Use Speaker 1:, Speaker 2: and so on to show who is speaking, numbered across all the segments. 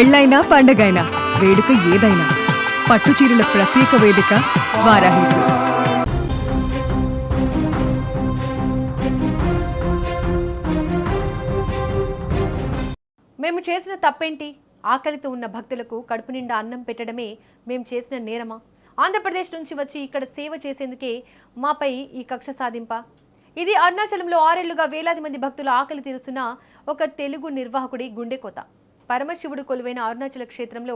Speaker 1: పెళ్ళైనా పండగైనా వేడుక ఏదైనా పట్టుచీరల ప్రత్యేక వేదిక వారాహి సిల్క్స్.
Speaker 2: మేము చేసిన తప్పేంటి? ఆకలితో ఉన్న భక్తులకు కడుపు నిండా అన్నం పెట్టడమే మేము చేసిన నేరమా? ఆంధ్రప్రదేశ్ నుంచి వచ్చి ఇక్కడ సేవ చేసేందుకే మాపై ఈ కక్ష సాధింప? ఇది అరుణాచలంలో 6 ఏళ్లుగా వేలాది మంది భక్తుల ఆకలి తీరుస్తున్న ఒక తెలుగు నిర్వాహకుడి గుండెకోత. పరమశివుడు కొలువైన అరుణాచల క్షేత్రంలో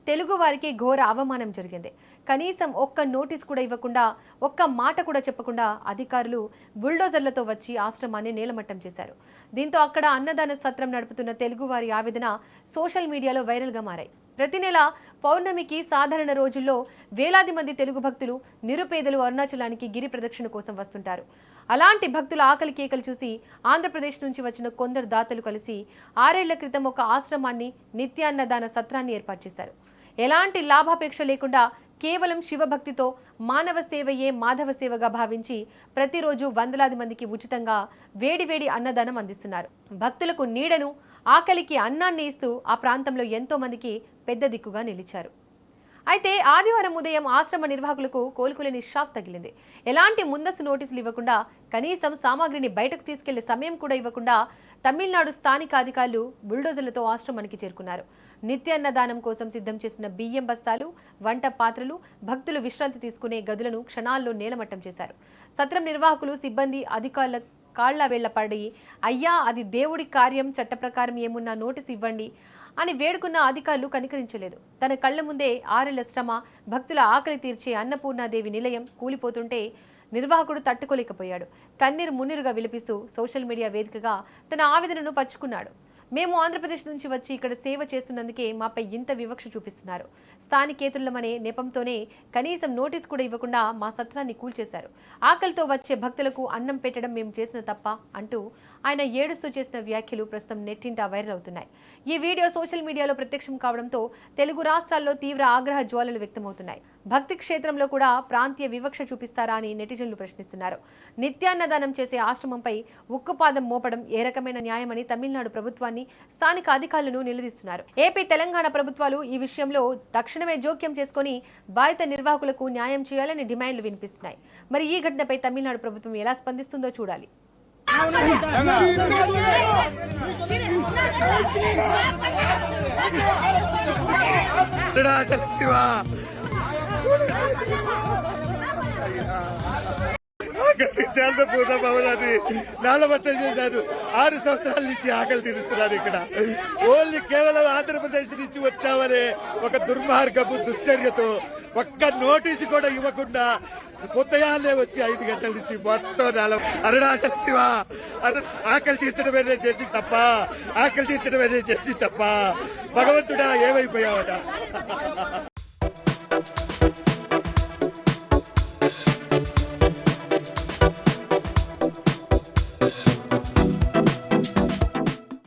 Speaker 2: తెలుగు వారికి ఘోర అవమానం జరిగింది. కనీసం ఒక్క నోటీస్ కూడా ఇవ్వకుండా, ఒక్క మాట కూడా చెప్పకుండా అధికారులు బుల్డోజర్లతో వచ్చి ఆశ్రమాన్ని నేలమట్టం చేశారు. దీంతో అక్కడ అన్నదాన సత్రం నడుపుతున్న తెలుగువారి ఆవేదన సోషల్ మీడియాలో వైరల్గా మారాయి. ప్రతి నెల పౌర్ణమికి సాధారణ రోజుల్లో వేలాది మంది తెలుగు భక్తులు, నిరుపేదలు అరుణాచలానికి గిరి ప్రదక్షిణ కోసం వస్తుంటారు. అలాంటి భక్తుల ఆకలి కేకలు చూసి ఆంధ్రప్రదేశ్ నుంచి వచ్చిన కొందరు దాతలు కలిసి 6 ఏళ్ల క్రితం ఒక ఆశ్రమాన్ని, నిత్యాన్నదాన సత్రాన్ని ఏర్పాటు చేశారు. ఎలాంటి లాభాపేక్ష లేకుండా కేవలం శివభక్తితో మానవ సేవయే మాధవ సేవగా భావించి ప్రతిరోజు వందలాది మందికి ఉచితంగా వేడివేడి అన్నదానం అందిస్తున్నారు. భక్తులకు నీడను, ఆకలికి అన్నాన్ని ఇస్తూ ఆ ప్రాంతంలో ఎంతో మందికి పెద్ద దిక్కుగా నిలిచారు. అయితే ఆదివారం ఉదయం ఆశ్రమ నిర్వాహకులకు కోలుకోలేని షాక్ తగిలింది. ఎలాంటి ముందస్తు నోటీసులు ఇవ్వకుండా, కనీసం సామాగ్రిని బయటకు తీసుకెళ్లే సమయం కూడా ఇవ్వకుండా తమిళనాడు స్థానిక అధికారులు బుల్డోజర్లతో ఆశ్రమానికి చేరుకున్నారు. నిత్యాన్నదానం కోసం సిద్ధం చేసిన బియ్యం బస్తాలు, వంట పాత్రలు, భక్తులు విశ్రాంతి తీసుకునే గదులను క్షణాల్లో నేలమట్టం చేశారు. సత్రం నిర్వాహకులు, సిబ్బంది, అధికారుల కాళ్ల వేళ్ల పడి, అయ్యా అది దేవుడి కార్యం, చట్ట ప్రకారం ఏమున్నా నోటీసు ఇవ్వండి అని వేడుకున్న అధికారులు కనికరించలేదు. తన కళ్ల ముందే 6 ఏళ్ల శ్రమ, భక్తుల ఆకలి తీర్చే అన్నపూర్ణాదేవి నిలయం కూలిపోతుంటే నిర్వాహకుడు తట్టుకోలేకపోయాడు. కన్నీరు మున్నీరుగా విలపిస్తూ సోషల్ మీడియా వేదికగా తన ఆవేదనను పంచుకున్నాడు. మేము ఆంధ్రప్రదేశ్ నుంచి వచ్చి ఇక్కడ సేవ చేస్తున్నందుకే మాపై ఇంత వివక్ష చూపిస్తున్నారు. స్థానికేతులమనే నెపంతోనే కనీసం నోటీస్ కూడా ఇవ్వకుండా మా సత్రాన్ని కూల్చేశారు. ఆకలితో వచ్చే భక్తులకు అన్నం పెట్టడం మేము చేసిన తప్ప అంటూ ఆయన ఏడుస్తూ చేసిన వ్యాఖ్యలు ప్రస్తుతం నెట్టింట వైరల్ అవుతున్నాయి. ఈ వీడియో సోషల్ మీడియాలో ప్రత్యక్షం కావడంతో తెలుగు రాష్ట్రాల్లో తీవ్ర ఆగ్రహ జ్వాలలు వ్యక్తమవుతున్నాయి. భక్తి క్షేత్రంలో కూడా ప్రాంతీయ వివక్ష చూపిస్తారా అని నెటిజన్లు ప్రశ్నిస్తున్నారు. నిత్యాన్నదానం చేసే ఆశ్రమంపై ఉక్కుపాదం మోపడం ఏ రకమైన న్యాయమని తమిళనాడు ప్రభుత్వాన్ని, స్థానిక అధికారులను నిలదీస్తున్నారు. ఏపీ, తెలంగాణ ప్రభుత్వాలు ఈ విషయంలో తక్షణమే జోక్యం చేసుకుని బాధిత నిర్వాహకులకు న్యాయం చేయాలని డిమాండ్లు వినిపిస్తున్నాయి. మరి ఈ ఘటనపై తమిళనాడు ప్రభుత్వం ఎలా స్పందిస్తుందో చూడాలి.
Speaker 3: పూత భవనాన్ని నేలమట్టం చేశారు. 6 సంవత్సరాల నుంచి ఆకలి తీరుస్తున్నారు. ఇక్కడ ఓన్లీ కేవలం ఆంధ్రప్రదేశ్ నుంచి వచ్చామనే ఒక దుర్మార్గపు దుశ్చర్యతో ఒక్క నోటీసు కూడా ఇవ్వకుండా ఉదయాన్నే వచ్చి 5 గంటల నుంచి మొత్తం అరుణాచల శివ ఆకలి తీర్చడమేనే చేసి తప్ప, ఆకలి తీర్చడమేనే చేసి తప్ప, భగవంతుడా ఏమైపోయావట.